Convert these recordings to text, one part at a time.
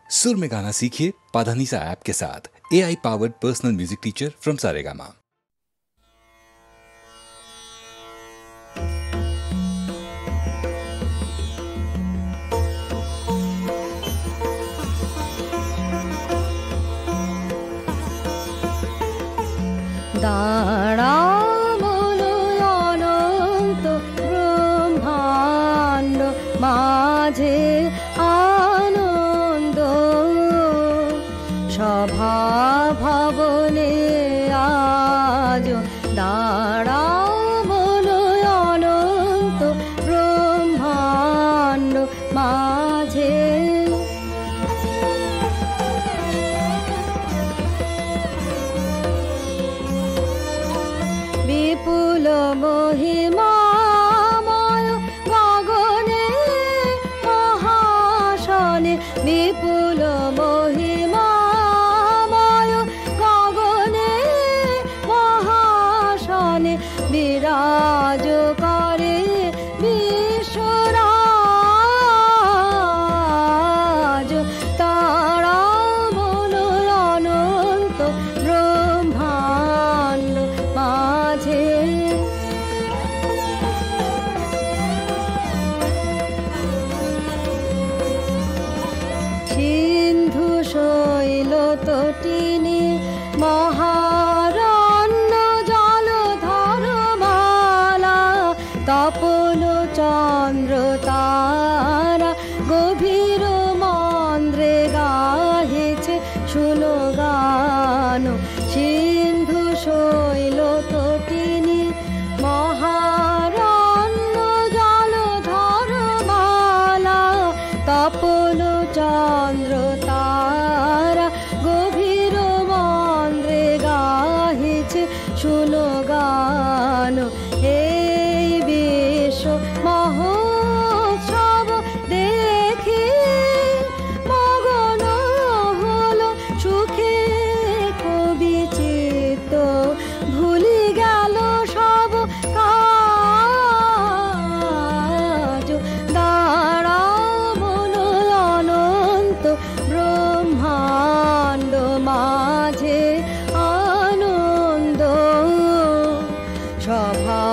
सुर में गाना सीखिए पाधानीसा ऐप के साथ। AI powered personal music teacher from Saregama. মাঝে আনন্দ সভা ভবনে আজ দাঁড়াও বলো অনন্ত ব্রহ্মাণ্ড মাঝে বিপুল মহিমা বিপুল মহিমাময় গগনে মহাশনে বিরাজ করে বিশ্বরাজ তারা বলো অনন্ত ব্রহ্মাণ্ড মাঝে সিন্ধু শৈল তটিনী মহারণ্য জলধরমালা তপন চন্দ্র তারা গভীর মন্দ্রে গাহিছে শুনো গান সিন্ধু শৈল তটিনী মহারণ্য জলধরমালা তপন চন্দ্র তারা গভীর মন্দ্রে গাহিছে শুনো গান এই বিশ্ব মহোৎসব দেখি মগন হলো সুখে কবি চিত্ত ভুলি গেল সব কাজ দাঁড়াও বলো অনন্ত ব্রহ্মাণ্ড মাঝে আনন্দ সভা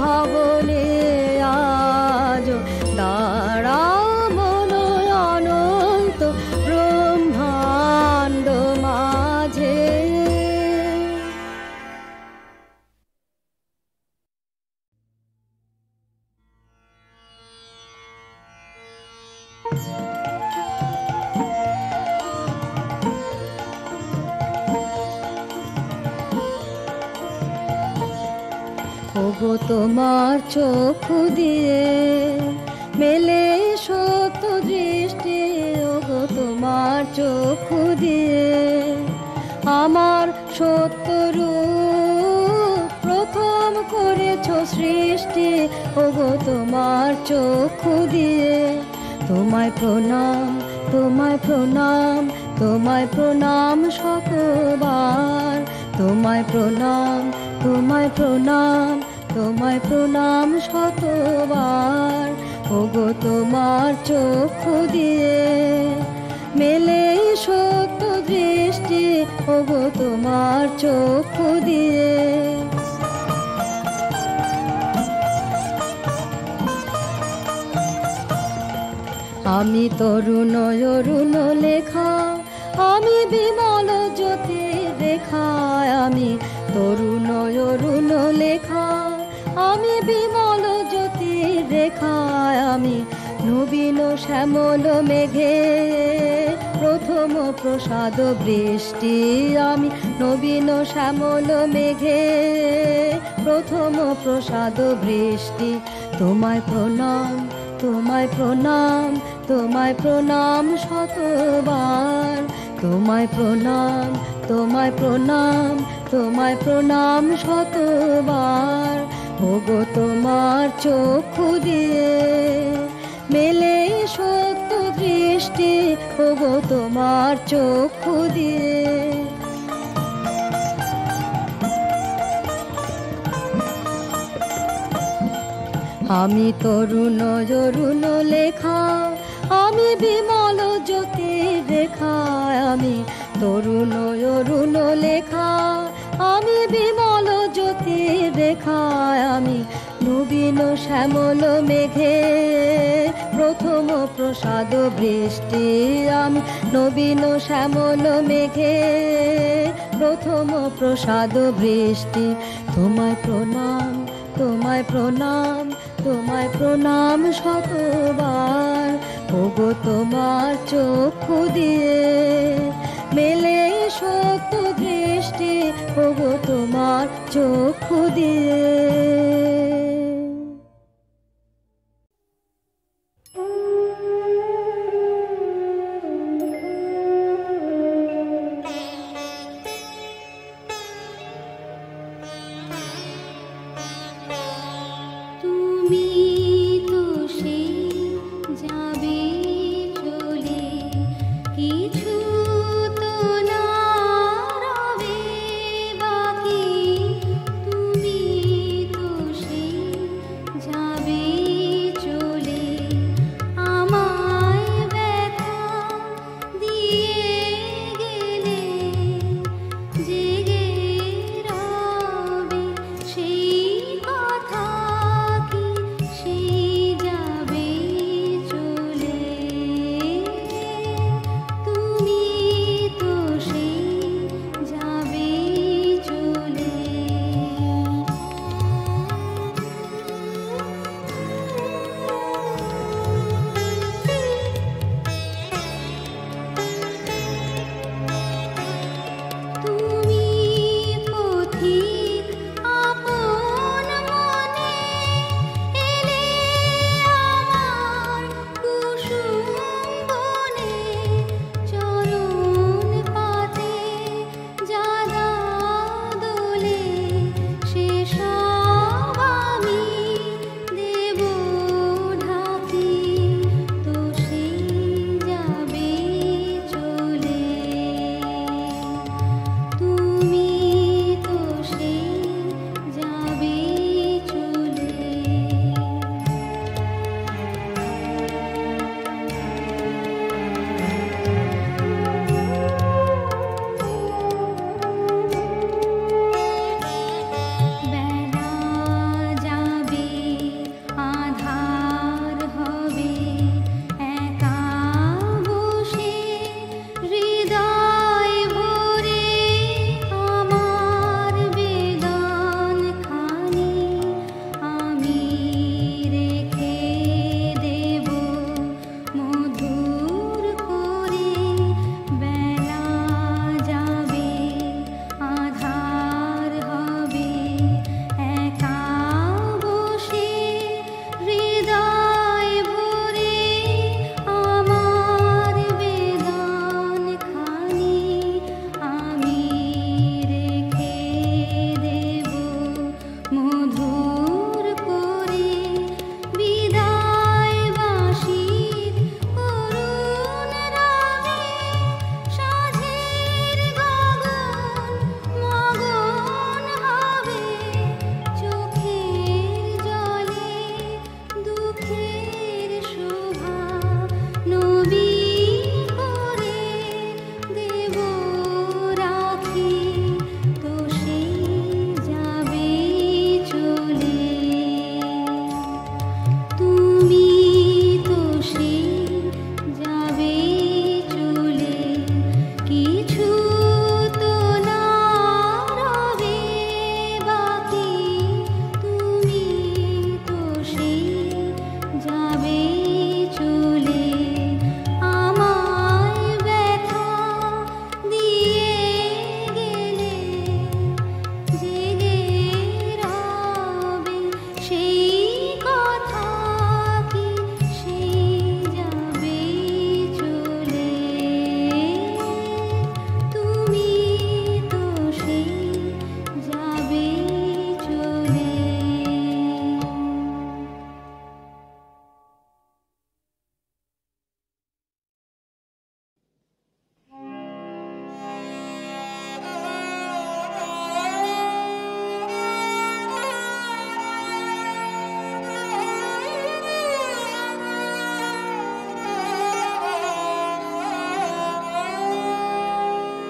ভবনে আজ দাঁড়াও বলো অনন্ত ব্রহ্মাণ্ড মাঝে ওগো তোমার চোখ দিয়ে মেলে সত্য দৃষ্টি ওগো তোমার চোখ দিয়ে আমার সত্য রূপ প্রথম করেছ সৃষ্টি ওগো তোমার চোখ দিয়ে তোমায় প্রণাম তোমায় প্রণাম তোমায় প্রণাম শতবার তোমায় প্রণাম তোমায় প্রণাম তোমায় প্রণাম শতবার ওগো তোমার চোখ দিয়ে মেলে সত্য দৃষ্টি ওগো তোমার চোখ দিয়ে আমি তরুণ অরুণ লেখা আমি বিমল জ্যোতি দেখা আমি তরুণ অরুণ লেখা আমি বিমল জ্যোতি দেখা আমি নবীন শ্যামল মেঘে প্রথম প্রসাদ বৃষ্টি আমি নবীন শ্যামল মেঘে প্রথম প্রসাদ বৃষ্টি তোমায় প্রণাম তোমায় প্রণাম তোমায় প্রণাম শতবার তোমায় প্রণাম তোমায় প্রণাম তোমায় প্রণাম শতবার ওগো তোমার চোখ দিয়ে মেলে সত্য দৃষ্টি ওগো তোমার চোখ দিয়ে আমি তরুণ অরুণ লেখা আমি বিমল জ্যোতির রেখা, আমি তরুণ অরুণ লেখা, আমি বিমল জ্যোতির রেখা, আমি নবীন শ্যামল মেঘে প্রথম প্রসাদ বৃষ্টি, আমি নবীন শ্যামল মেঘে প্রথম প্রসাদ বৃষ্টি। তোমায় প্রণাম, তোমায় প্রণাম, তোমায় প্রণাম শতবার, ওগো তোমার চক্ষু দিয়ে মেলে সত্য দৃষ্টি, ওগো তোমার চক্ষু দিয়ে। তুমি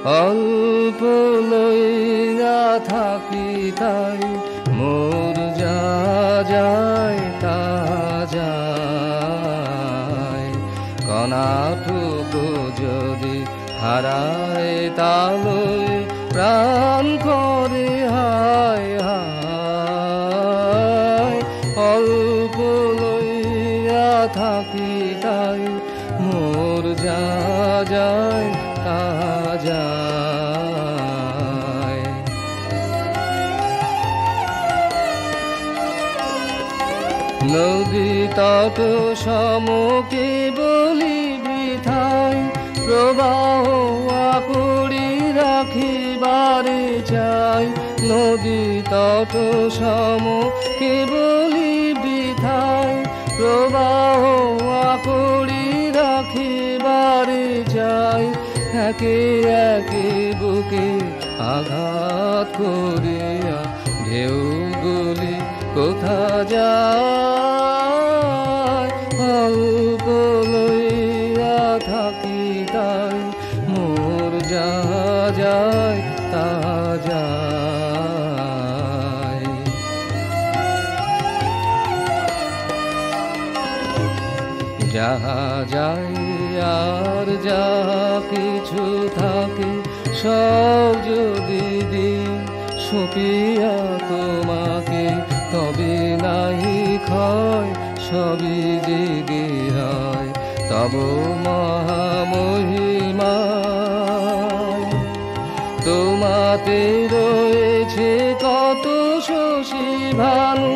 অল্প লইয়া থাকি তাই মোর যা যায় তা যায়। কণাটুকু যদি হারায় তালই প্রাণ করে হায় হায়। অল্প লইয়া থাকি তাই মোর যা যায় তা যায়। নদী তট সমকে বলি বৃথায় প্রবাহ আকুড়ি রাখিবারে চাই। নদী তট সমকে বলি বৃথায় প্রবাহ আকুড়ি রাখিবারে চাই। একে একে বুকে আঘাত করিয়া ঢেউগুলি কোথা যায়। অল্প লইয়া থাকি তাই মোর যা যায় তা যায়। যাহা যায় আর যা কিছু থাকে সব যদি দিই সপিয়া তোমাকে তবে নাহি ক্ষয় সবই জেগে হয় তব মহামহিমা। তোমাতে রয়েছে কত শশী ভানু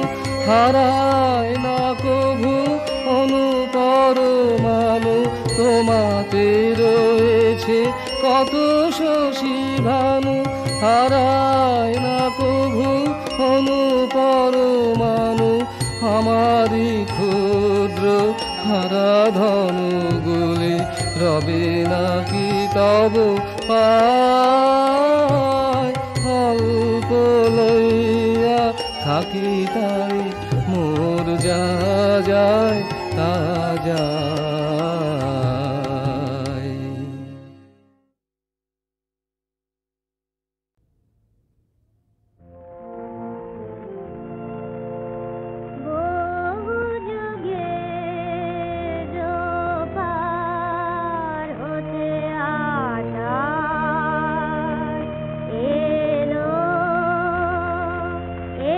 হারায় না কভু অনুপরমাণু। তোমাতে রয়েছে কত শশী ভানু হারায় না কভু অনুপরমাণু। আমারি ক্ষুদ্র হারা ধনুগুলি রবে নাকি তব পায়। অল্প লইয়া থাকি তাই মোর যা যায় তা যায়।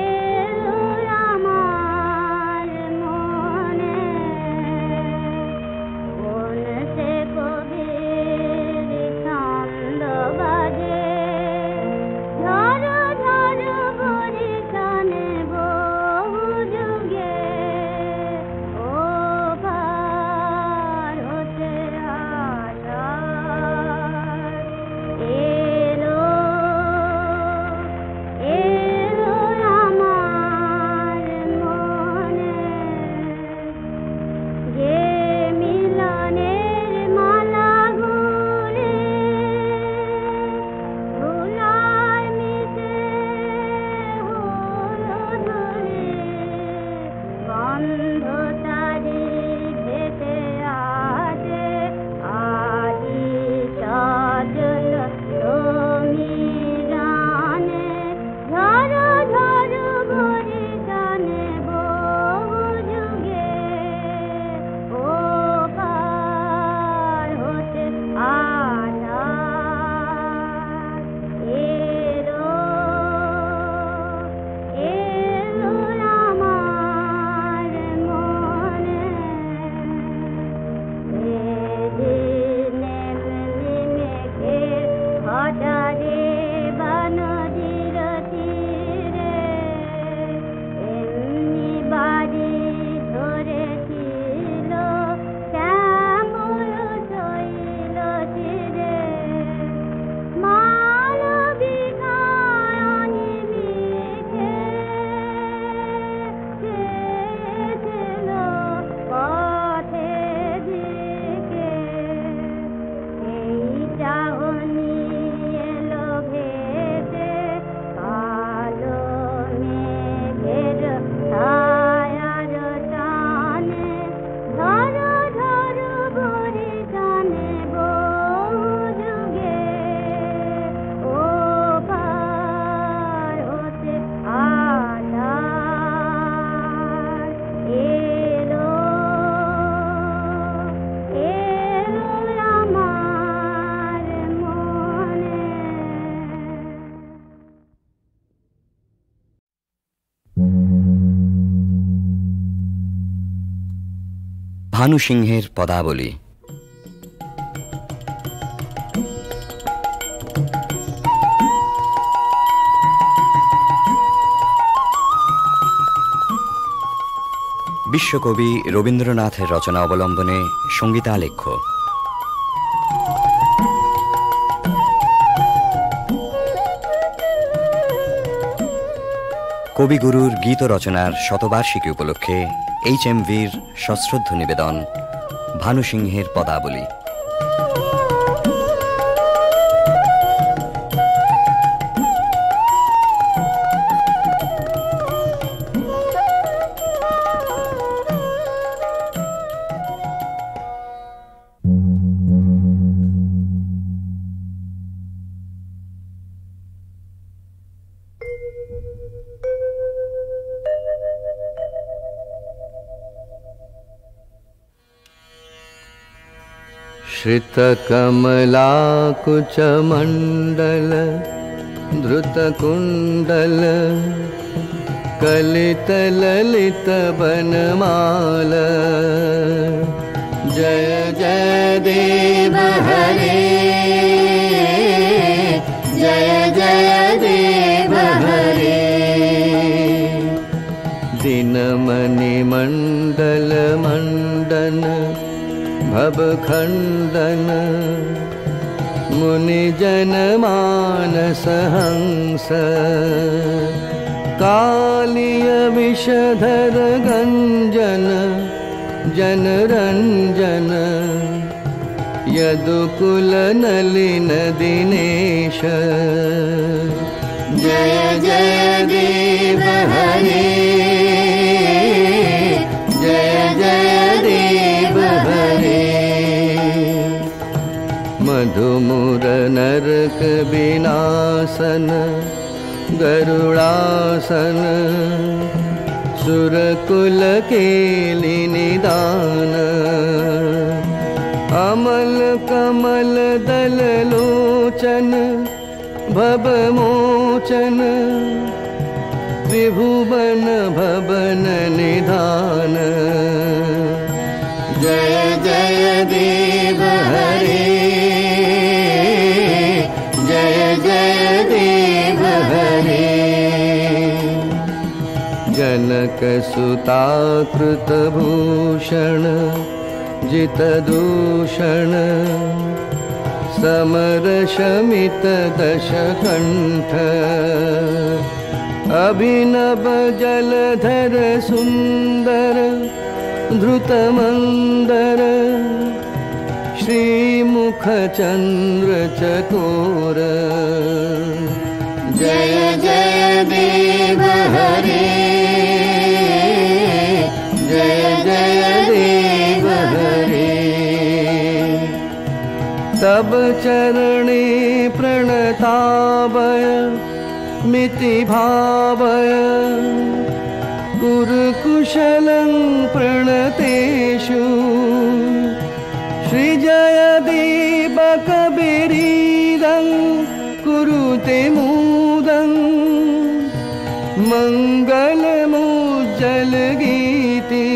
এলো আমার মনে ভানু সিংহের পদাবলী। বিশ্বকবি রবীন্দ্রনাথের রচনা অবলম্বনে সঙ্গীতালেখ্য। কবিগুরুর গীত রচনার শতবার্ষিকী উপলক্ষে HMVর সশ্রদ্ধ নিবেদন ভানু সিংহের পদাবলী। श्रितकमलाकुचमण्डल धृतकुण्डल कलितललितवनमाल जय जय देव हरे जय जय देव हरे दिनमणिमण्डल मण्डन भवखण्डन मुनिजनमानस हंस कालिय विषधर गञ्जन जनरञ्जन यदुकुल नलिन दिनेश जय जय देव हरे जय जय देव हरे मधुमुर नरक विनाशन गरुड़ासन सुरकुल केलि निदान अमल कमल दल लोचन भवमोचन त्रिभुवन भवन निधान जय जय देव हरे जय जय देव हरे जनक सुता कृत भूषण जित दूषण समर शमित दश कंठ अभिनव जलधर सुंदर धृत मंदर श्रीमुख चंद्र चकोर जय जय देव हरे जय जय देव हरे तब चरणे प्रणतावय मिति भावय गुरुकुशलं प्रणतेषु श्रीजय दीपकबिरीदं कुरुते मुदं मङ्गलमुज्जल गीति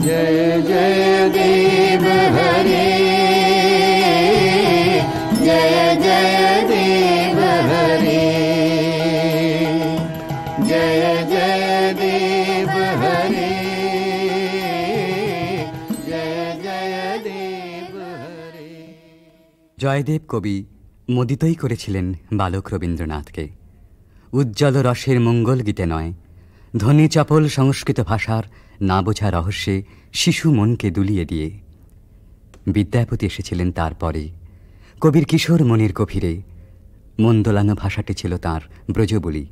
जय जय देव हरे जय जय देव हरे जय जय देव हरे जय जय देव हरे। জয়দেব কবি মোদিতই করেছিলেন বালক রবীন্দ্রনাথকে উজ্জ্বল রসের মঙ্গল গীতে নয়, ধ্বনি চপল সংস্কৃত ভাষার না বোঝা রহস্যে শিশু মনকে দুলিয়ে দিয়ে। বিদ্যাপতি এসেছিলেন তারপরে, কবির কিশোর মনের গভীরে। মন দোলানো ভাষাটি ছিল তাঁর ব্রজবলি।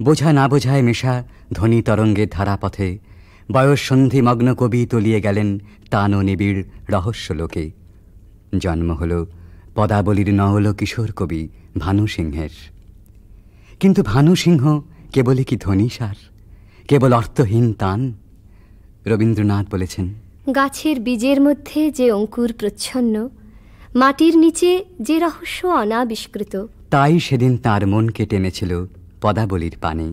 বোঝা না বোঝায় মেশা ধ্বনি তরঙ্গের ধারাপথে বয়ঃসন্ধি মগ্ন কবি তলিয়ে গেলেন তান ও নিবিড় রহস্য লোকে। জন্ম হল পদাবলীর নওল কিশোর কবি ভানু সিংহের। কিন্তু ভানু সিংহ কেবলই কি ধ্বনিসার, কেবল অর্থহীন তান? রবীন্দ্রনাথ বলেছেন, গাছের বীজের মধ্যে যে অঙ্কুর প্রচ্ছন্ন, মাটির নিচে যে রহস্য অনাবিষ্কৃত। তাই সেদিন তার মনকে টেনেছিল পদাবলীর পানে।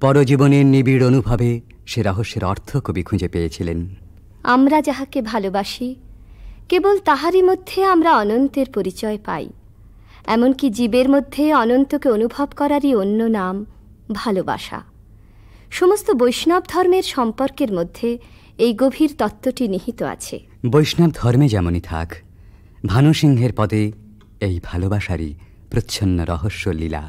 পরজীবনের নিবিড় অনুভবে সে রহস্যের অর্থ কবি খুঁজে পেয়েছিলেন। আমরা যাহাকে ভালোবাসি কেবল তাহারই মধ্যে আমরা অনন্তের পরিচয় পাই। এমনকি জীবের মধ্যে অনন্তকে অনুভব করারই অন্য নাম ভালোবাসা। সমস্ত বৈষ্ণব ধর্মের সম্পর্কের মধ্যে এই গভীর তত্ত্বটি নিহিত আছে। বৈষ্ণব ধর্মে যেমনই থাক, ভানুসিংহের পদে এই ভালোবাসারই প্রচ্ছন্ন রহস্য লীলা।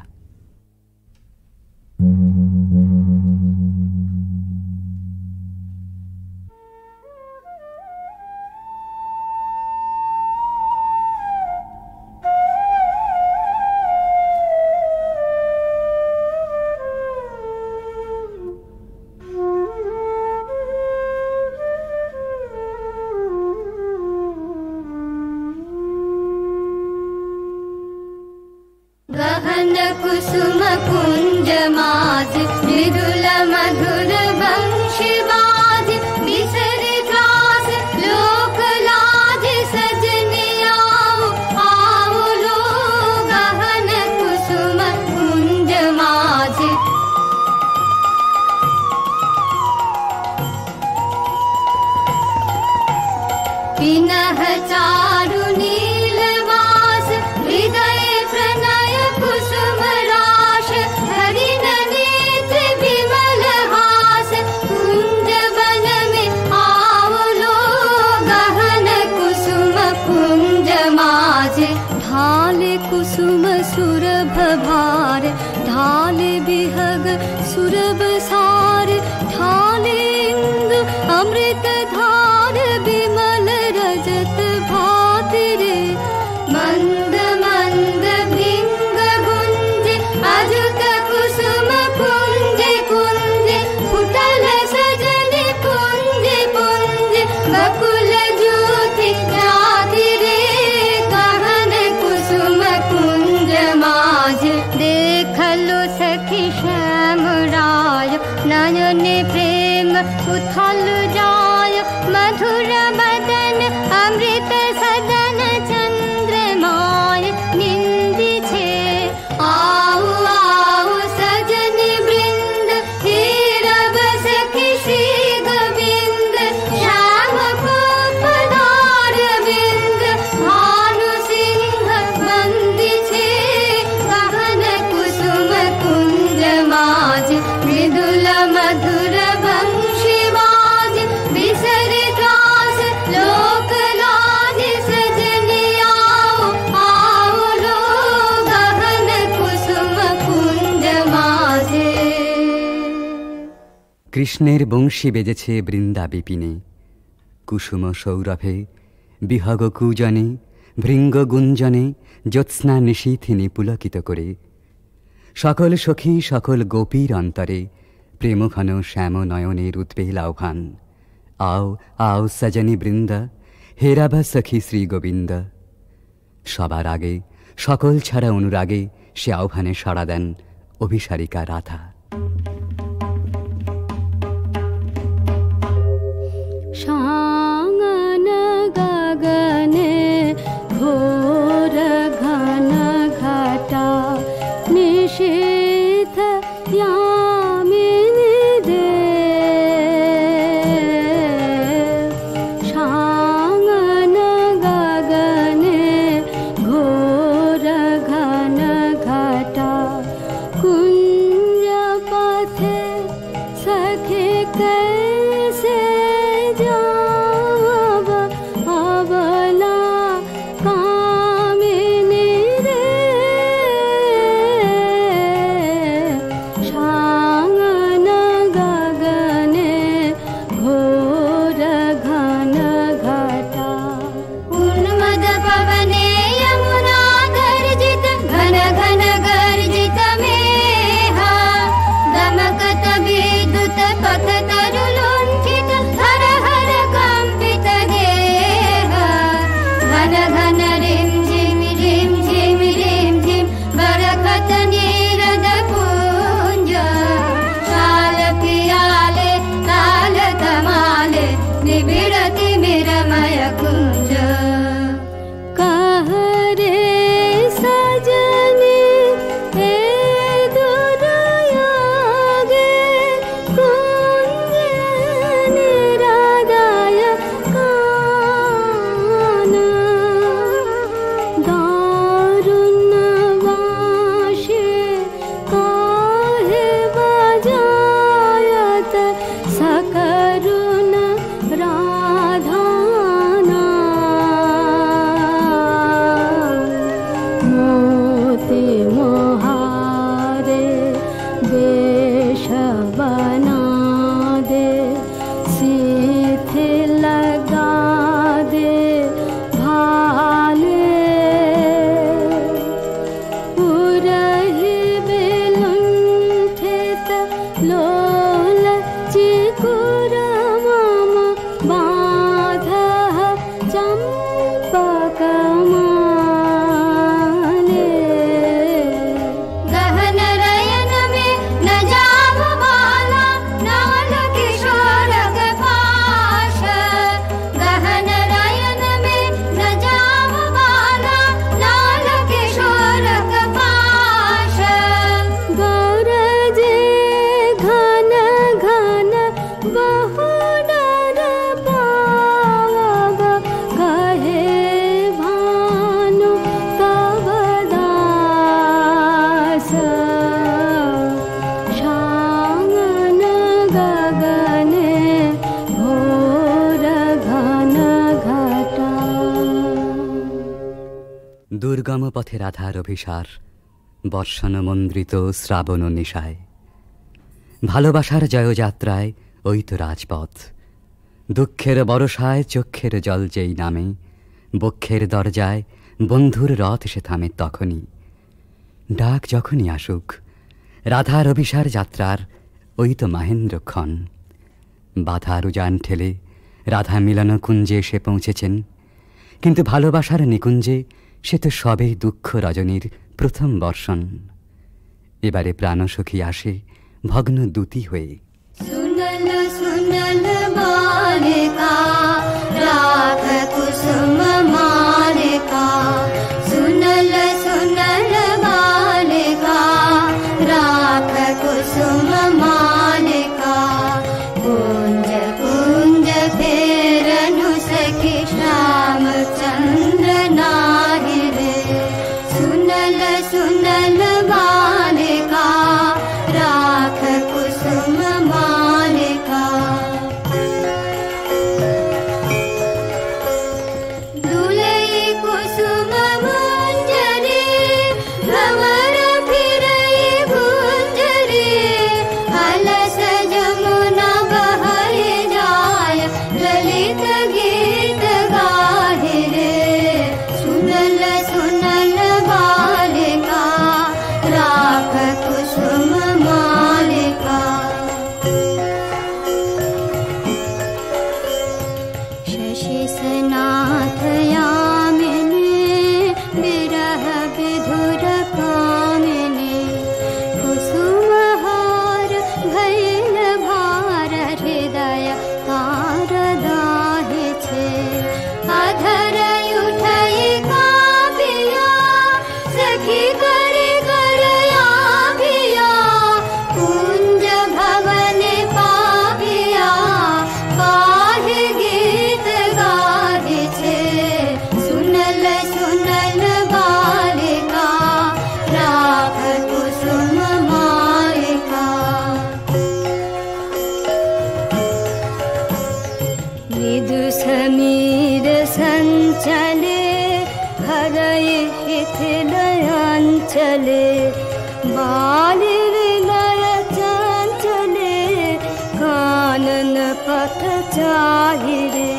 गहन कुसुम कुंज माज मृदुल मधुर वंशी बाज बिसरे त्रास लोक लाज सजनी आओ आओ लो गहन कुसुम कुंज माज। पिनह चारु नीलवास हृदय प्रणय कुसुम राश हरिण नेत्र विमल हास कुंज वन में आओ लो गहन कुसुम कुंज माज। ढाले कुसुम सुरभ भार ढाले बिहग सुरभ सार ढाले इंदु अमृत धार विमल रजत भाति रे। मंद मंद भृंग गुंज अजुत कुसुम कुंज कुंज फुटल सजन कुंज कुंज बकुल ज्योति जाति रे गहन कुसुम कुंज माज। देखलो सखी श्याम राय नयन प्रेम उथल जाय मधुर बदन अमृत सदन चंद्रमाय निंदी छे। आओ आओ सजन वृंद हीरब सखी श्री गोविंद श्याम को पधार विंद भानु सिंह बंदी छे गहन कुसुम कुंज माज। मृदुल मधुर वंशी बाज बिसरे त्रास लोक लाज सजनी आओ आओ लो गहन कुसुम कुंज माजे। কৃষ্ণের বংশী বেজেছে বৃন্দা বিপিনে, কুসুম সৌরভে বিহগ কুজনে ভৃঙ্গ গুঞ্জনে জ্যোৎস্না নিশীথিনী পুলকিত করে। সকল সখী সকল গোপীর অন্তরে প্রেমঘন শ্যাম নয়নের উদ্বেল আহ্বান। আও আও সজনী বৃন্দা হেরাবা সখী শ্রী গোবিন্দ। সবার আগে সকল ছাড়া অনুরাগে সে আহ্বানে সাড়া দেন অভিসারিকা রাধা। शांगन गगने घोर घन घटा निशीथ यामिनी दे। शांगन गगने घोर घन घटा कुंज पथे सखे कैसे जाव अबला कामिनी रे। शांगन गगने घोर घन घटा उन्मद पवने यमुना गर्जित घन घन गर्जित मेहा दमकत विद्युत पथ तरुलुण्ठित हर हर कंपित गेह। घन घन रिम झिम बरखत नीरद पुंज शाल पियाले ताल तमाले निबिड़ति मिरमय कुंज। कह रे सजनी ए दुरयागे कुंज দুর্গম পথে রাধার অভিসার, বর্ষণ মন্দ্রিত শ্রাবণ নিশায়। ভালোবাসার জয়যাত্রায় ওই তো রাজপথ, দুঃখের বরসায় চক্ষের জল যেই নামে, বক্ষের দরজায় বন্ধুর রথ এসে থামে তখনই। ডাক যখনই আসুক, রাধার অভিসার যাত্রার ওই তো মাহেন্দ্রক্ষণ। বাধার উজান ঠেলে রাধা মিলন কুঞ্জে এসে পৌঁছেছেন, কিন্তু ভালোবাসার নিকুঞ্জে সে তো সবেই দুঃখ রজনীর প্রথম বর্ষণ। এবারে প্রাণসখী আসে ভগ্ন দূতি হয়ে। सुनल सुनल बालिका राख कुसुम मालिका, सुनल सुनल बालिका राख कुसुम मालिका, कुंज कुंज फेरनु सखी श्याम चंद्र नाहि रे। सुनल सुनल बालिका राख कुसुम मालिका, दुलई कुसुम मंजरी भंवर फिरई गुंजरी, अलस जमुना बहै जाय ललित गीत गाहि रे। सुनल सुनल बालिका राख कुसुम मालिका, शशि सनाथ यामिनी विरह विधुर कामिनी, कुसुम हार भैल भार हृदय तार दाहि छे। अधर उठई काबिया सखी करे करया भिया, कुंज भवन पाविया काहे गीत गाहि छे। सुनल सुनल बालिका राख कुसुम मालिका, विदुष मीर संचले हरय हिथिलयंचले, बालि विलय चंचले कानन पथ चाहि रे।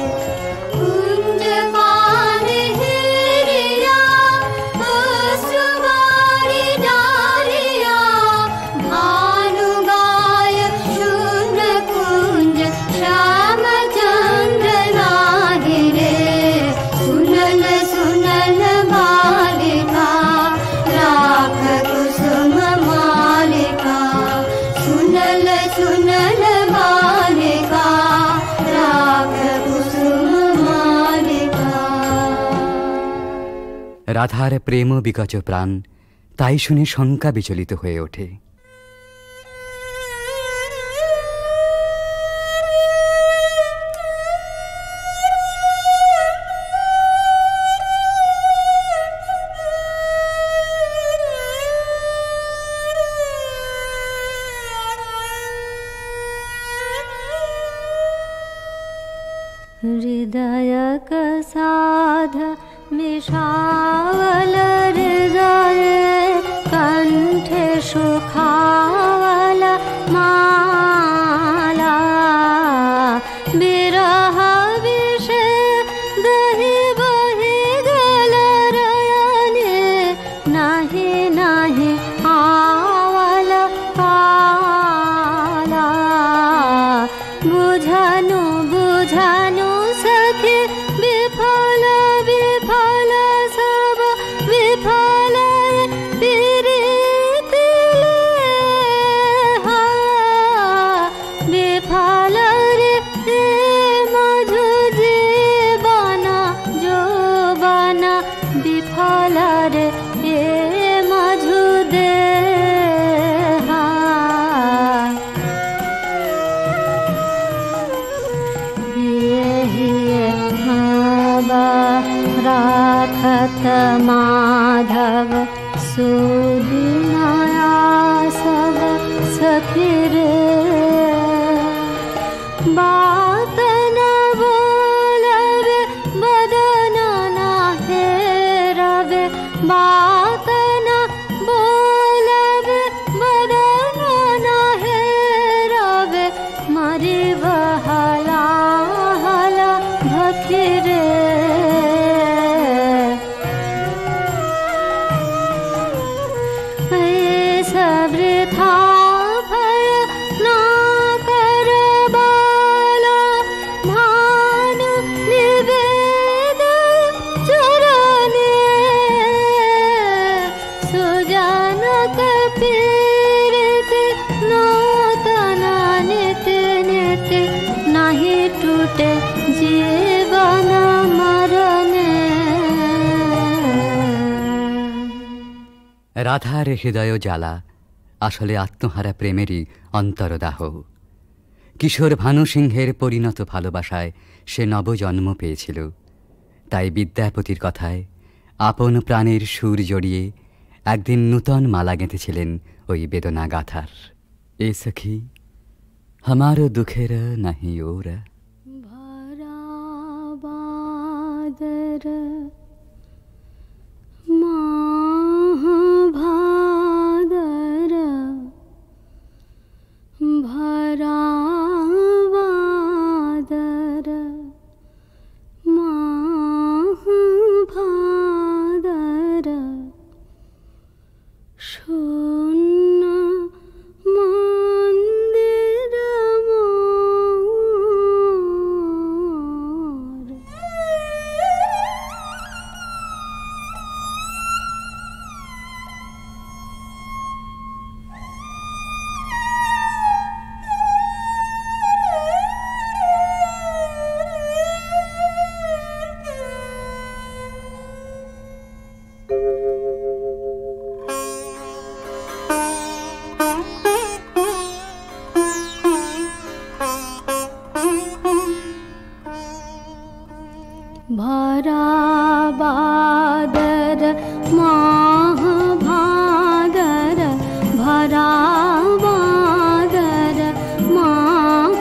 कुंज पान हिरिया सुवारी डालिया, भानु गाय शून कुंज श्याम चंद्र नाहि रे। सुनल सुनल बालिका राख कुसुम मालिका, सुनल सुनल बालिका राख कुसुम मालिका। রাধার প্রেম বিকচ প্রাণ, তাই শুনে শঙ্কা বিচলিত হয়ে ওঠে। हृदय कसाध मिषावल हृदय, कंठे सुखावल माला, विरह विष दहि बहि गल रयने, नाही नाही आवल काला। बुझनु बुझनु सखी विफल विफल सब विफल प्रीति लेहा, विफल रे मधु जीवन जोबन, विफल रे मधु देहा। राखत माधव सुदिनया सब सखी रे, बात न बोलबे बदन न हेरबे बात न बोलब बदन न हेरब मरे बहला हला भखिरे वृथा भय ना कर बाला भानु निवेद चरणे सुजन कपीरित नूतना नित नित नहीं टूटे जीवन मरणे। রাধার হৃদয় জ্বালা আসলে আত্মহারা প্রেমেরই অন্তরদাহ। কিশোর ভানু সিংহের পরিণত ভালোবাসায় সে নবজন্ম পেয়েছিল। তাই বিদ্যাপতির কথায় আপন প্রাণের সুর জড়িয়ে একদিন নূতন মালা গেঁথেছিলেন ওই বেদনা গাথার। এ সখী হামার দুঃখের নাহি ওরা भरा बादर माह भादर भरा बादर माह भादर शून्य मंदिर मोर। भरा बादर माह भादर भरा बादर माह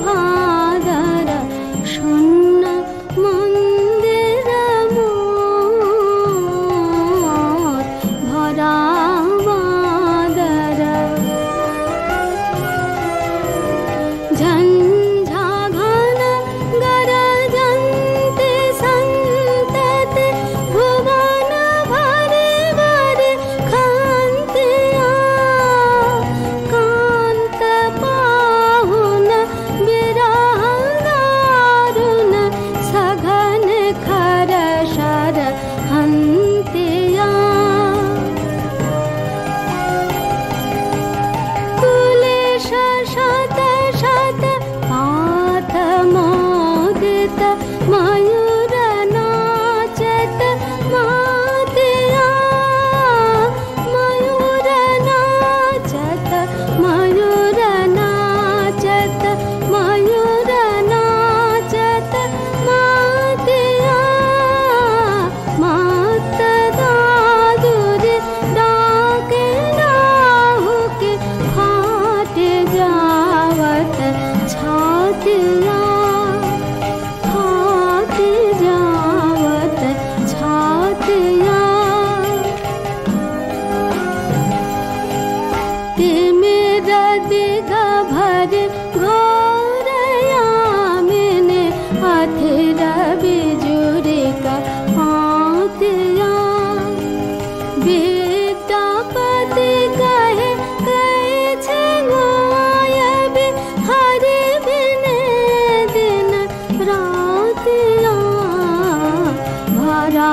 भादर शून्य मंदिर मोर भरा बादर झंझा घन गरजन्ते संतते भुवन भरे भरे खान्तिया कांत पाहुन विरह दारुण सघन खर शर हन्तिया कुलेश शत शत पाथ मोदित मयूर नाचत मातिया मयूर नाचत मयूर नाचत मयूर नाचत मातिया मात दादुर डाके डाहुके फाट जावत छातिया फाट जावत छातिया ते मेरा दिग भर घोरया मैंने अथिर बिजुरी का पातिया विद्यापति कहे कैसे गायब हरि बिन दिन रातिया भरा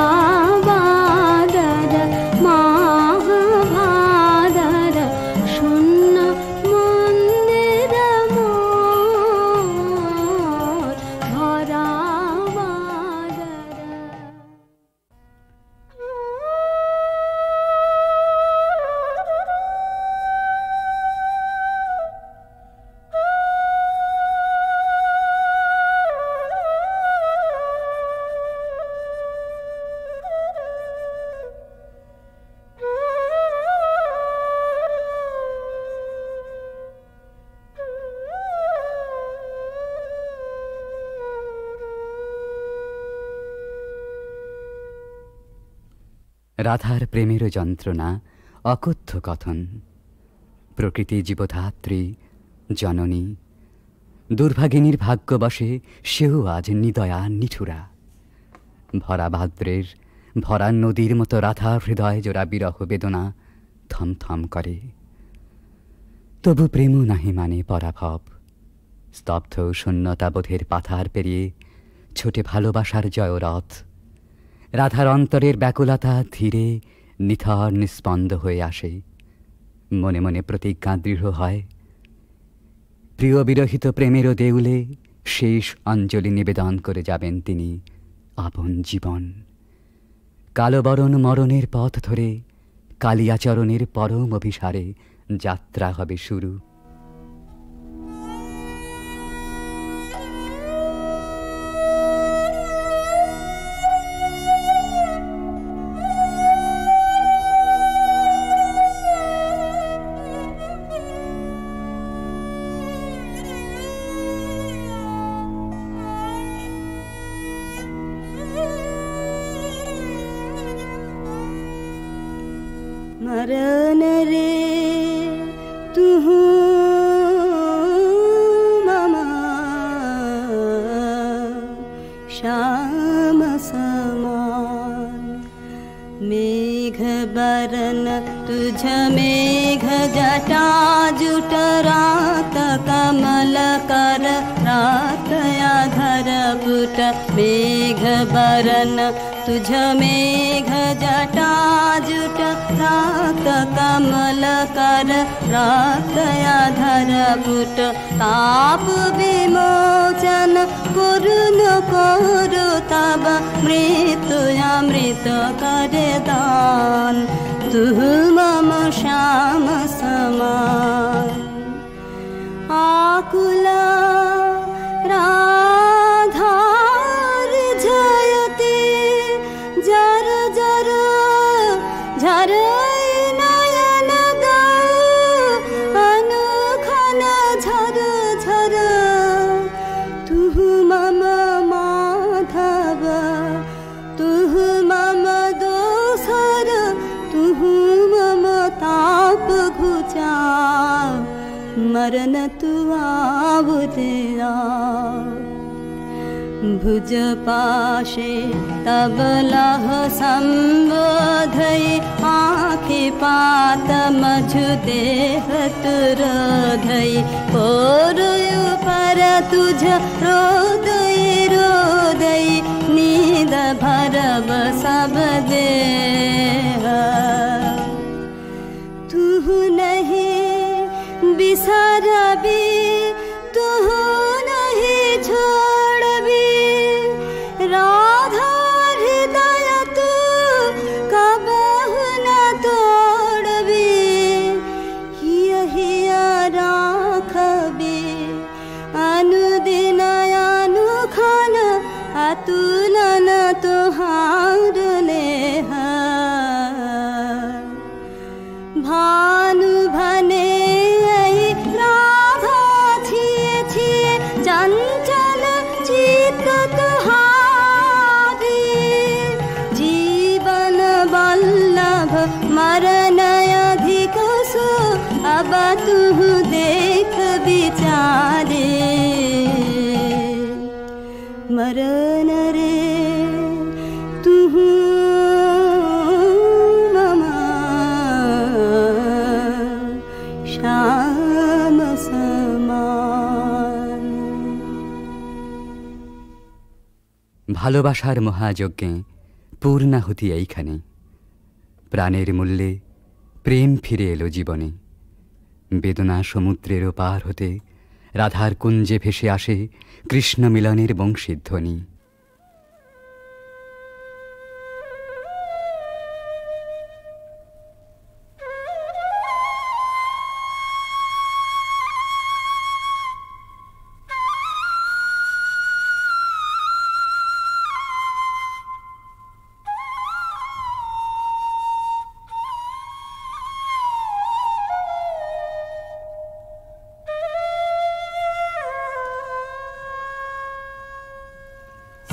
রাধার প্রেমের যন্ত্রণা অকথ্য কথন। প্রকৃতি জীবধাত্রী জননী, দুর্ভাগিনীর ভাগ্যবশে সেও আজ নিদয়া নিঠুরা। ভরা ভাদ্রের ভরা নদীর মতো রাধা হৃদয় জোড়া বিরহ বেদনা থমথম করে। তবু প্রেমও নাহি মানে পরাভব। স্তব্ধ শূন্যতাবোধের পাথার পেরিয়ে ছোটে ভালোবাসার জয়রথ। রাধার অন্তরের ব্যাকুলতা ধীরে নিথর নিস্পন্দ হয়ে আসে। মনে মনে প্রতিজ্ঞা দৃঢ় হয়, প্রিয় বিরহিত প্রেমেরও দেউলে শেষ অঞ্জলি নিবেদন করে যাবেন তিনি আপন জীবন। কালবরণ মরণের পথ ধরে কালিয়াচরণের পরম অভিসারে যাত্রা হবে শুরু। मरन रे तू ममा श्याम समान। मेघ बरन तुझ मेघ जटा जुट रात कमल कर रात आधर पुट। मेघ बरन तुझ मेघ जटा जुट रात कमल कर रात आधर पुट। ताप विमोचन करुण करु तब मृत्यु अमृत करे दान। तू मम श्याम समान। आकुला राधार जयते जर जर झर नयन अनुखन झर झर। तू मम माधव तू मम दोसर तू मम ताप घुचा। मरन तू आवुदिया भुज पाशे तब लह संबोधई। आँखे पात मझु देह तुरोधई। पोरुयु पर तुझ रोदई रोदई नींद भरब सब देह। तू नहीं बिसरबी तू नहीं छोड़बी। राधा हृदय तू कबहु न तोड़बी। हिया राखबी अनुदिन अनुखन अतुलन तुहार नेह। भानु भने राधा छिए छिए चंचल चित्त तुहारी। जीवन वल्लभ मरण अधिक सो अब तू देख विचारे। मरण रे तू ममा श्याम समान। ভালোবাসার মহাযজ্ঞে পূর্ণাহুতি এইখানে। প্রাণের মূল্যে প্রেম ফিরে এলো জীবনে। বেদনা সমুদ্রেরও পার হতে রাধার কুঞ্জে ভেসে আসে কৃষ্ণ মিলনের বংশীধ্বনি।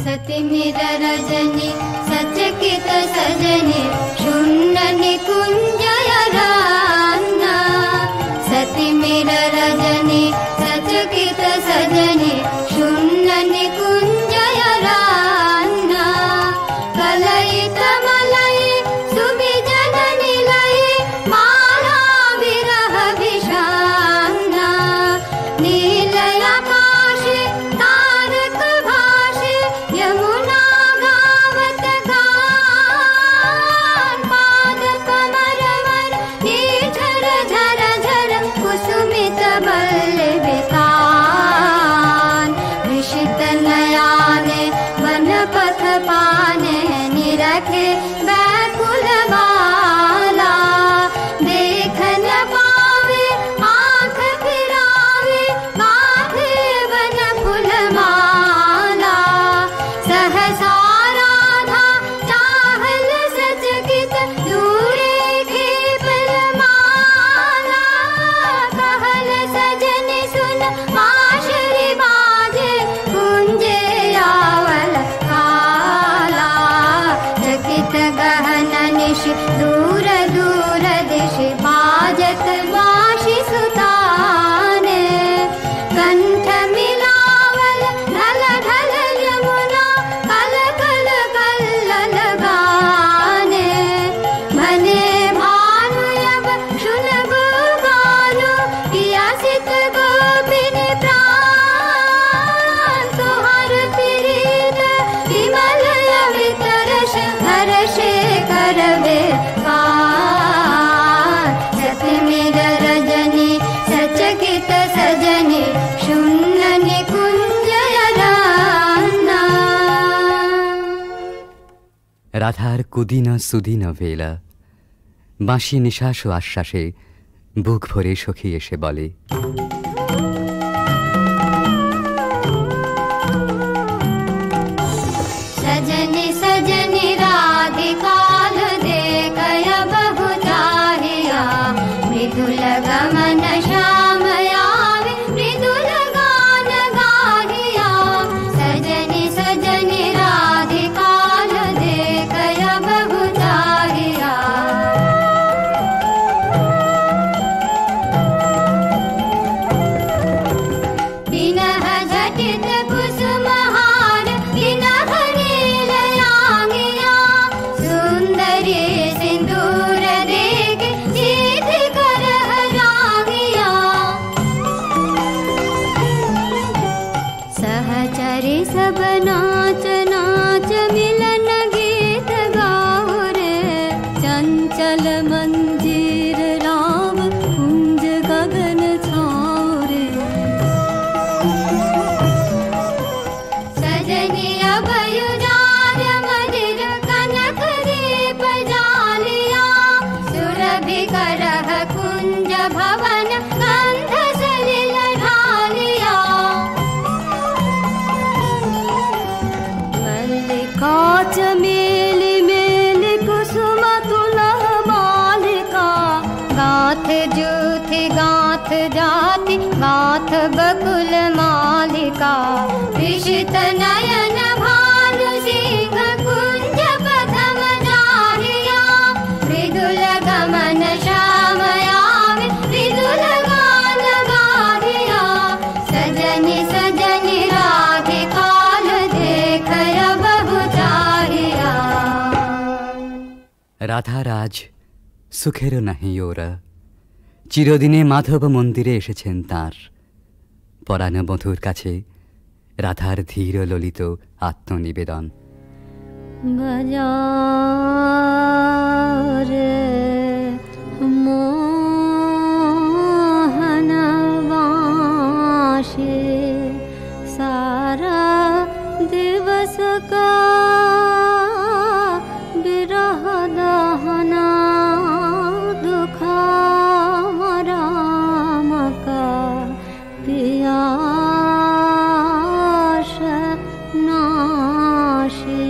सती मेरा रजनी सचकित सजनी। हाथ गहन निश दूर दूर दिश बाजत बाशी सुताने कंठ मिलावल ढल ढल यमुना कल कल कल्लल गाने मने भानु अब शुन गुगानु पिया सित गोपिनी प्राण तुहार प्रीत विमल अवितरश हर्षे करवे पार सती मेर रजनी सचकित सजनी शून्य निकुंज राना। রাধার কুদিন সুদিন বেলা বাঁশি নিঃশ্বাস ও আশ্বাসে বুক ভরে সখী এসে বলে, सजनी सजनी राधिकाल देखय बहु चाहिया मृदुल गमन श्याम आवे मृदुल गान गाहिया सजनी सजनी राधिकाल देखय बहु चाहिया बिनह झटित कुसुमहार बिनह नीलयांगिया सुंदरी सिंदूर देख जीत कर रागिया सहचरी सब नाच नाच मिलन गीत गाओ रे चंचल मंजीर राम कुंज गगन छाओ रे सजनी अभयुजार मदिर कनक दीप जालिया सुरभि करह कुंज भवन गंध सलिल ढालिया मल्लिका चमेली मेली कुसुम तुलह मालिका गाथ जूथि गाथ जाति गाथ बकुल मालिका विशित नयन भानु सिंह कुंज पथम जाहिया मृदुल गमन श्याम आवे मृदुल गान गाहिया सजनी सजनी राधिकाल देखय बहु चाहिया। রাধার আজ সুখেরও নাহি ওরা চিরদিনে মাধব মন্দিরে এসেছেন তাঁর পরাণ বধূর কাছে রাধার ধীর ললিত আত্মনিবেদন। बजारे मोहन बाँशे सारा दिवस का बिरह दहना दुखा राम का पियास नाशे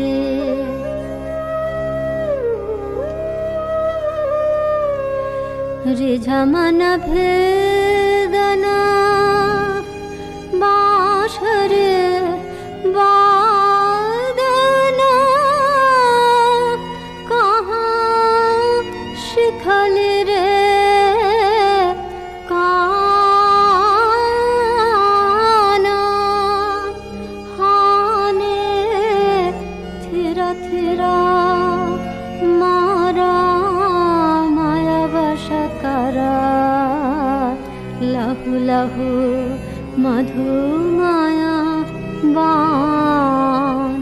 रिझमन भेदना बाँशरे वादना कहाँ शिखल रे काना हाने थिरा थिरा मारा माया वश करा लहु लहु मधु माया बाण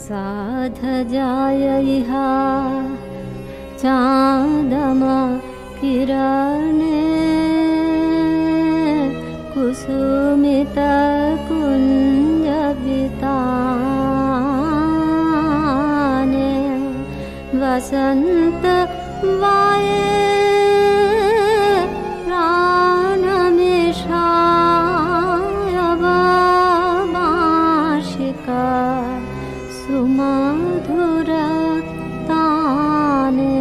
साध जाय इहा चाँदमा किरणे कुसुमित कुंज बिताने वसंत वाये प्राण में शायब बाँशिका सुमधुर ताने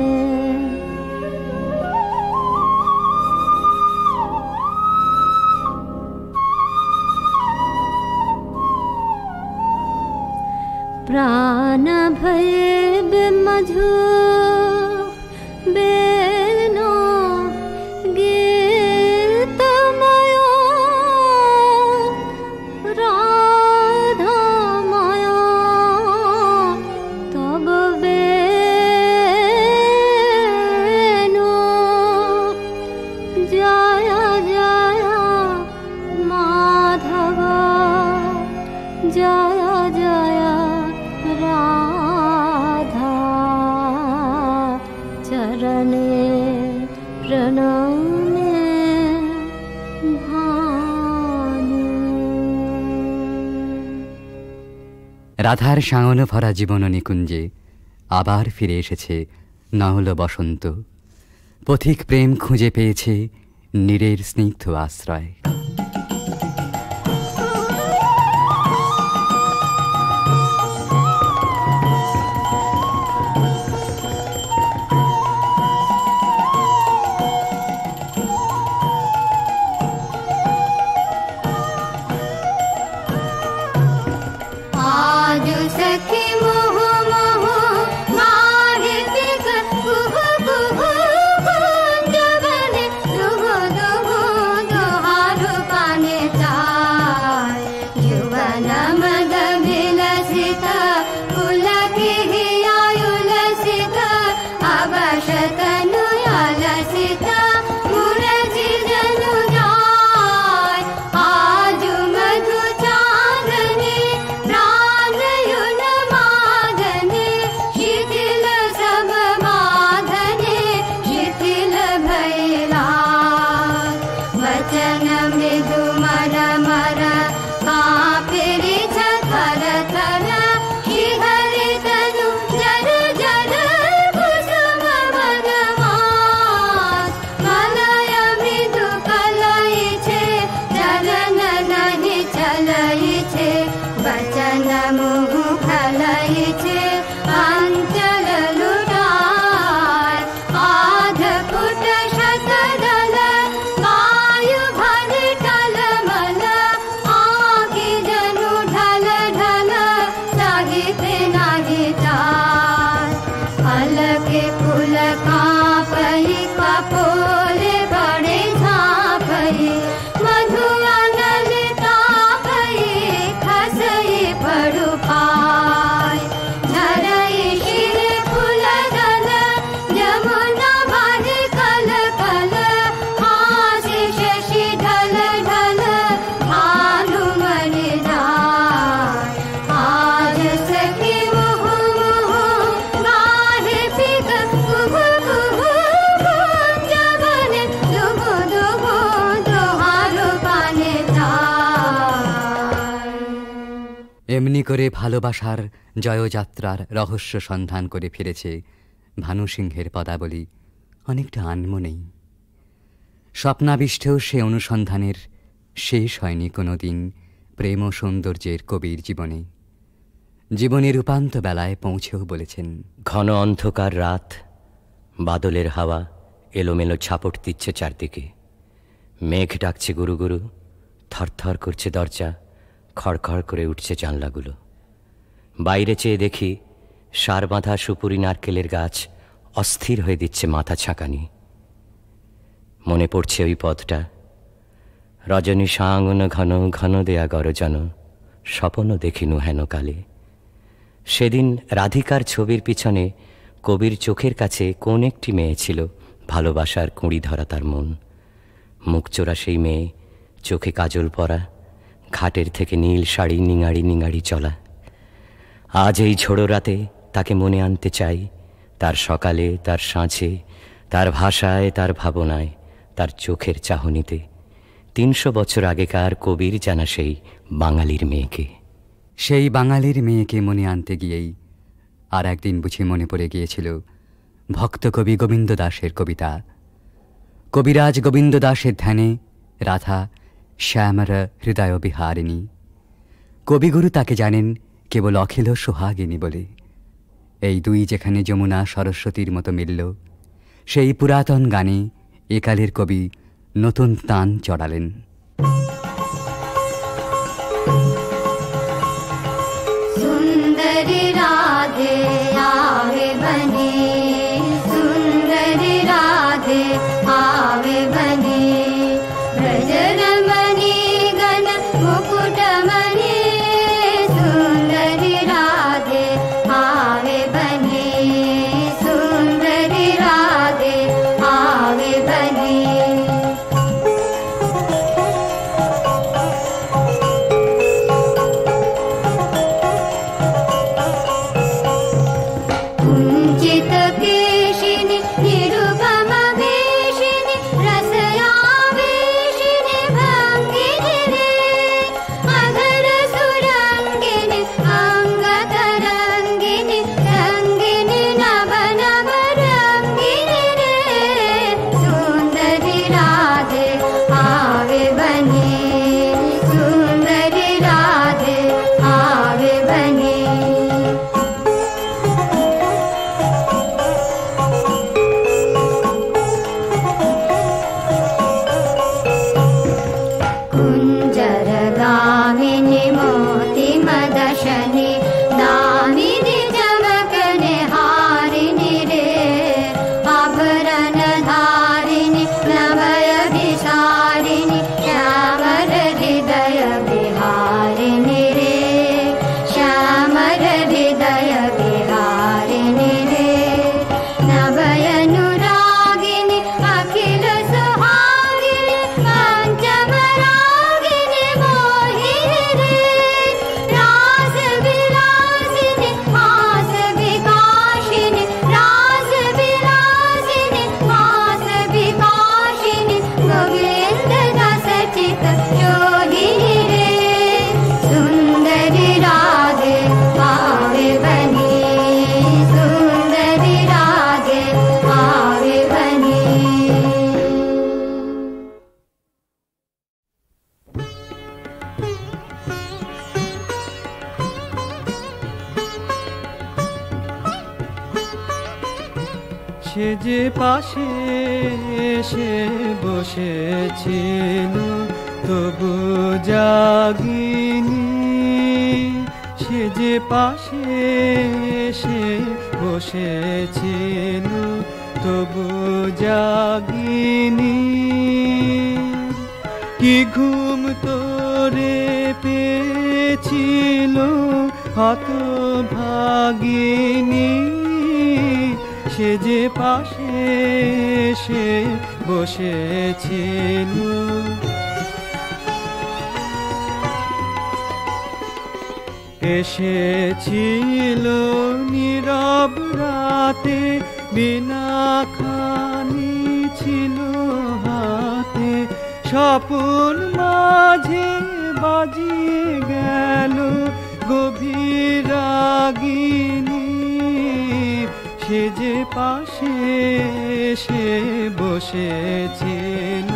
प्राण भये बेमधु बेनो गीतमयो राधामयो तब बेनो जय जय माधव जय जय राधा चरणे प्रणामे भानु। রাধার সায়ন ভরা জীবন নিকুঞ্জে আবার ফিরে এসেছে নহল বসন্ত। পথিক প্রেম খুঁজে পেয়েছে নীরের স্নিগ্ধ আশ্রয়। आज सखी मोह मोह माहे पिक कुहु कुहु कुंजवने दुहु दुहु दुहारु पाने चाय जुवन मद विलसित पुलकी हियायुलसित अवशतनु अलसित मुरजी जनु जाय आजु मधु चांदनी प्राणयुन मादने शिथिल सब माधने शिथिल भैला वचन मृदु मर मर कापिरि थर थर शिहरि तनु जर जर कुसुम मदमास मलय मृदु कलई छे चलन नहीं चलई छे वचन मुह खलई छे अंचल लुटाय आध फुट शतदल वायु भर टलमल आँखि जनु ढल ढल साहित्य नाही जाय अलके फूल कांपई कपोले बड़े झांपई मधु अनलिता भई खसई पड़ु पाय झरई शिर फूल दल जमुना बाहि कल कल हासि शशि ढल ढल भानु मणि जाय आज सखी मुहु मुहु गाहे पिक कुहु कुहु कुंजवने दुहु दुहु दुहारु पाने जाय। এমনি করে ভালোবাসার জয়যাত্রার রহস্য সন্ধান করে ফিরেছে ভানুসিংহের পদাবলী অনেকটা আনমনেই। স্বপ্নাবিষ্টেও সে অনুসন্ধানের শেষ হয়নি কোনো দিন প্রেম ও সৌন্দর্যের কবির জীবনে। জীবনের উপান্ত বেলায় পৌঁছেও বলেছেন, ঘন অন্ধকার রাত, বাদলের হাওয়া এলোমেলো ছাপট দিচ্ছে চারদিকে। মেঘ ডাকছে গুরু গুরু, থরথর করছে দরজা, খড়খড় করে উঠছে জানলাগুলো। বাইরে চেয়ে দেখি সার বাঁধা সুপুরি নারকেলের গাছ অস্থির হয়ে দিচ্ছে মাথা ছাঁকানি। মনে পড়ছে ওই পথটা, রজনী সাঙ্গন ঘন ঘন দেয়া গরজন, স্বপন দেখিনু হেন কালে। সেদিন রাধিকার ছবির পিছনে কবির চোখের কাছে কোন একটি মেয়ে ছিল, ভালোবাসার কুঁড়ি ধরা তার মন। মুখচোরা সেই মেয়ে, চোখে কাজল পরা, ঘাটের থেকে নীল শাড়ি নিঙাড়ি নিঙাড়ি চলা। আজ এই ঝোড়ো রাতে তাকে মনে আনতে চাই, তার সকালে, তার সাঁঝে, তার ভাষায়, তার ভাবনায়, তার চোখের চাহনিতে। ৩০০ বছর আগেকার কবির জানা সেই বাঙালির মেয়েকে। সেই বাঙালির মেয়েকে মনে আনতে গিয়েই আর একদিন বুঝি মনে পড়ে গিয়েছিল ভক্ত কবি গোবিন্দ দাসের কবিতা। কবিরাজ গোবিন্দ দাসের ধ্যানে রাধা শ্যামর হৃদয় বিহারিণী। কবিগুরু তাকে জানেন কেবল অখিল সোহাগিনী বলে। এই দুই যেখানে যমুনা সরস্বতীর মতো মিলল, সেই পুরাতন গানে একালের কবি নতুন তান চড়ালেন। सुंदरी राधे आवे बनी। कुंजर गामिनी मोती मदशनी दामिनी चमकने हारिणी रे आभरण धारिणी नवय विसारिणी श्यामर हृदय विहारिणी रे श्यामर हृदय विहारिणी रे नवय अनुरागिनी अखिल सुहागिनी पंचम रागिनी मोहिनी रे रास विलासिनी हास विकाशिनी रास विलासिनी हास विकाशिनी गोविंद दास चित जोहिनी रे सुंदरी राधे आवे बनी सुंदरी राधे आवे बनी। সে যে পাশে এসে বসেছিল তবু জাগিনি সে যে পাশে এসে বসেছিল তবু জাগিনি কি ঘুম তোরে পেয়েছিল হতভাগিনী সে যে পাশে এসে বসেছিল এসেছিল নীরব রাতে বিনা খানি ছিল হাতে স্বপন মাঝে বাজিয়ে গেল গভীর রাগিনী সে যে পাশে এসে বসেছিল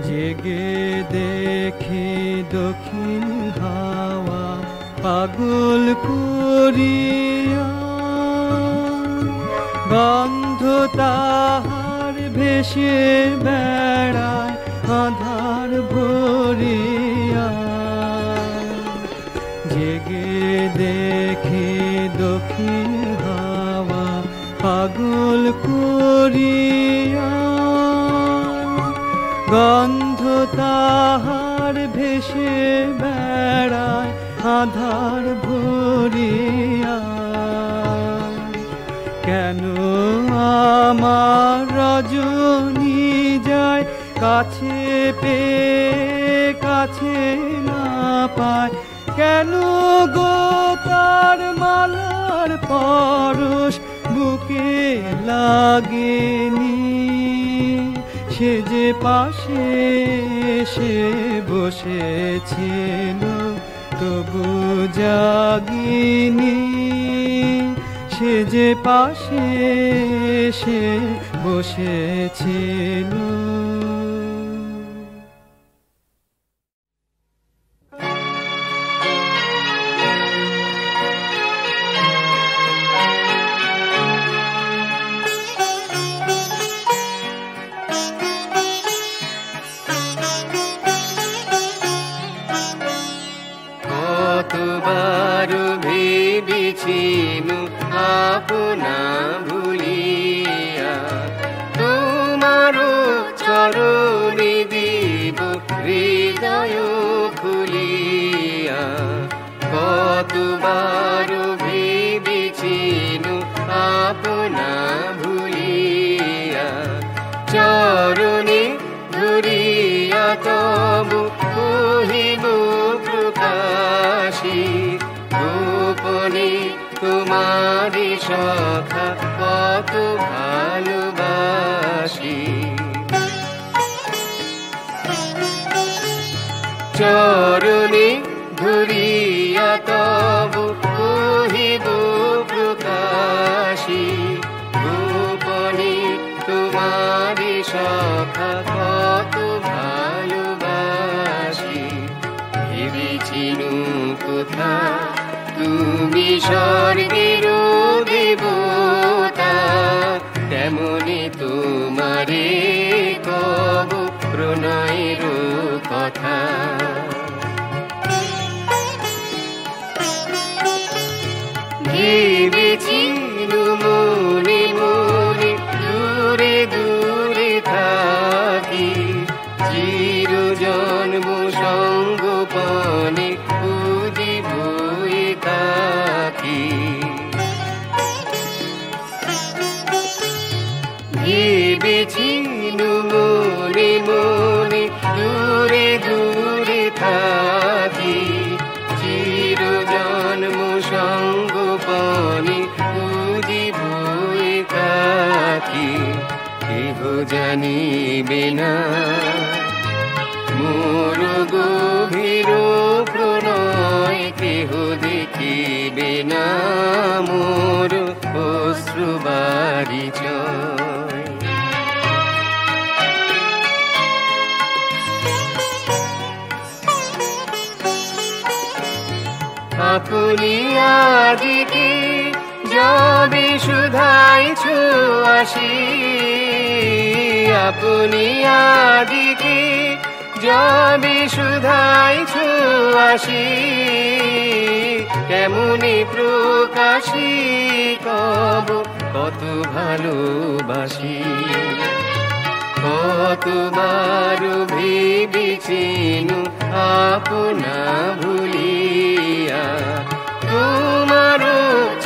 জেগে দেখি দক্ষিণ হাওয়া পাগল করিয়া গন্ধ তাহার ভেসে বেড়ায় আধার ভরিয়া জেগে দেখি দক্ষিণ হাওয়া পাগল করিয়া গন্ধ তাহার ভেসে বেড়ায় আধার ভরিয়া কেন আমার রজনী যায় কাছে পেয়ে কাছে না পায় কেন গো তার মালার পরশ বুকে লাগেনি সে যে পাশে এসে বসেছিল তবু জাগিনি সে যে পাশে এসে বসেছিল আপনা ভুলিয়া তোমারো চরণে দিব হৃদয় খুলিয়া কতবার ভেবেছিনু আপনা ভুলিয়া চরণে ধরিয়া তবু কহিব প্রকাশী গোপনে তোমারি সখা কত ভালোবাসি চরণে ধরিয়া তবু কহিব প্রকাশী গোপনে তোমারি সখা কোথা তুমি স্বর্গের দেবতা তেমনি তোমারে কব প্রণয়ের কথা ভেবেছি মনে মনে দূরে দূরে থাকি চির জন্ম সঙ্গোপনে খুঁজিব একাকী ভেবেছি মনে মনে দূরে দূরে থাকি চির জন্ম সঙ্গোপনে খুঁজিব একাকী কেহ জানিবে না মোর গভীর প্রণয় কেহ দেখিবে না মোর অশ্রুবারি চয় আপনি আদিকে যবে শুধাইছ আসি আপনি আদিকে যবে শুধাইছ আসি কেমনি প্রকাশী কব কত ভালোবাসি কতবার ভেবেছিনু আপনা ভুলিয়া তোমার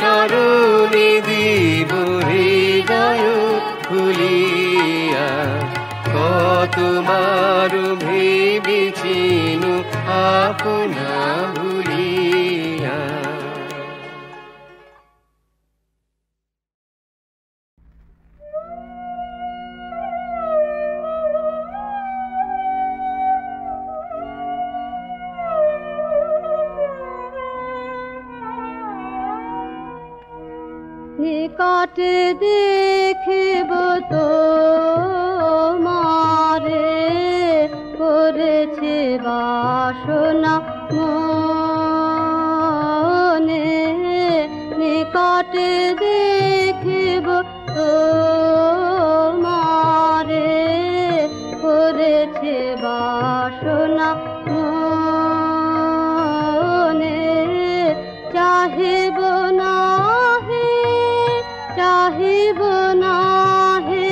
চরণে দিব হৃদয় খুলিয়া কতবার ভেবেছিনু আপনা ভুলিয়া নিকটে দেখিব তো মারে করেছে বাসনা মনে নিকটে দেখিব তো মারে করেছে বাসনা মনে চাহিব না চাহিব না হে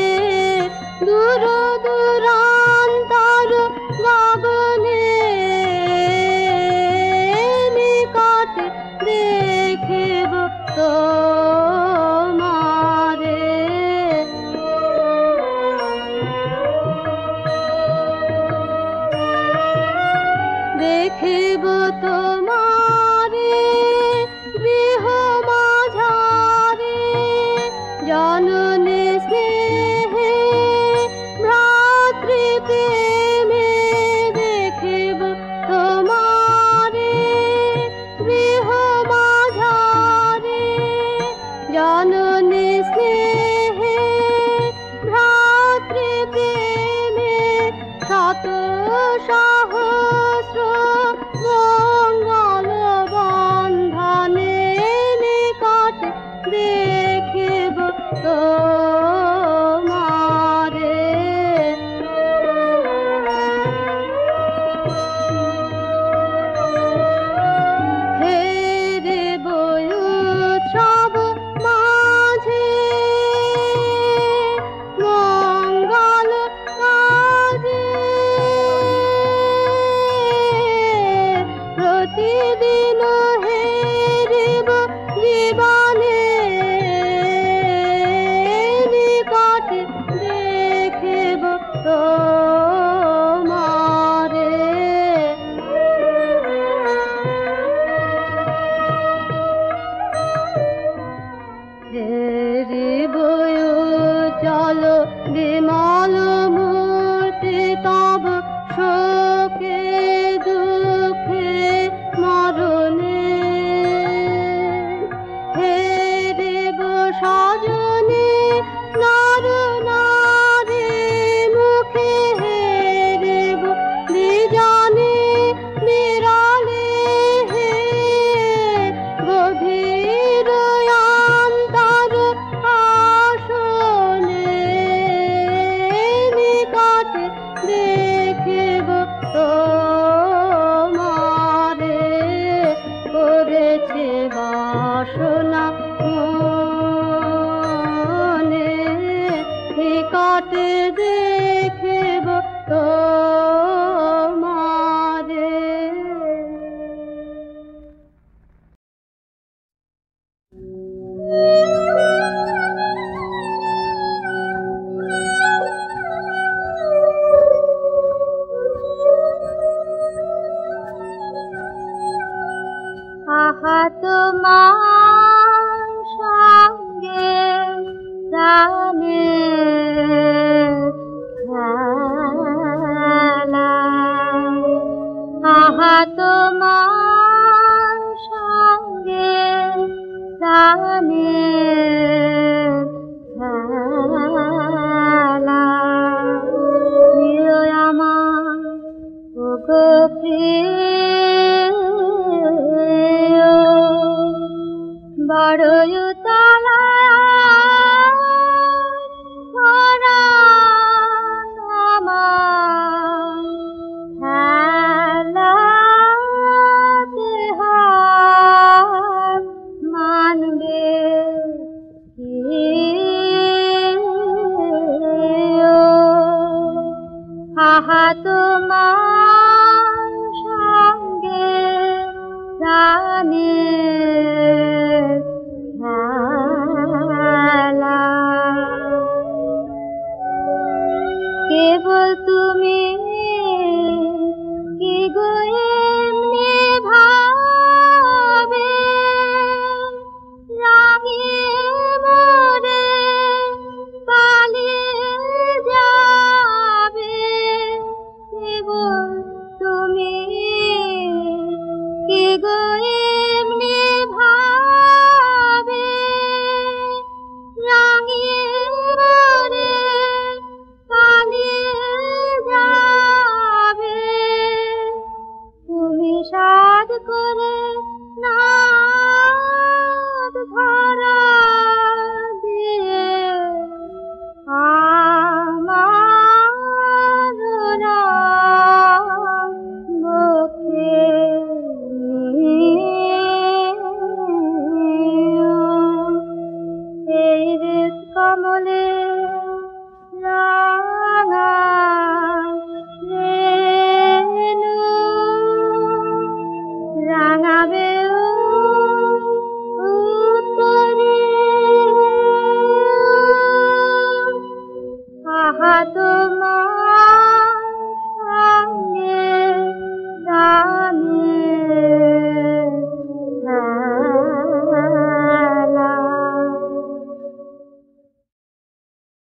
তোমারে। আহা তোমার সঙ্গে প্রাণের খেলা, আহা তোমার সঙ্গে প্রাণের খেলা। প্রিয় আমার ওগো প্রিয়, বড়ই উতলা পরাণ আমার, খেলাতে হার মানবে কি? আহা তোমার সঙ্গে প্রাণের খেলা। কেবল তুমি কি গো এমনি ভাবে রাঙিয়ে মোরে পালিয়ে যাবে। কেবল তুমি কি গো এমনি ভাবে রাঙিয়ে মোরে পালিয়ে যাবে। তুমি সাধ করে নাদ ধরা দিয়ে আমার মুখে এই হৃদ কমলে রাঙা রেণু রাঙাবে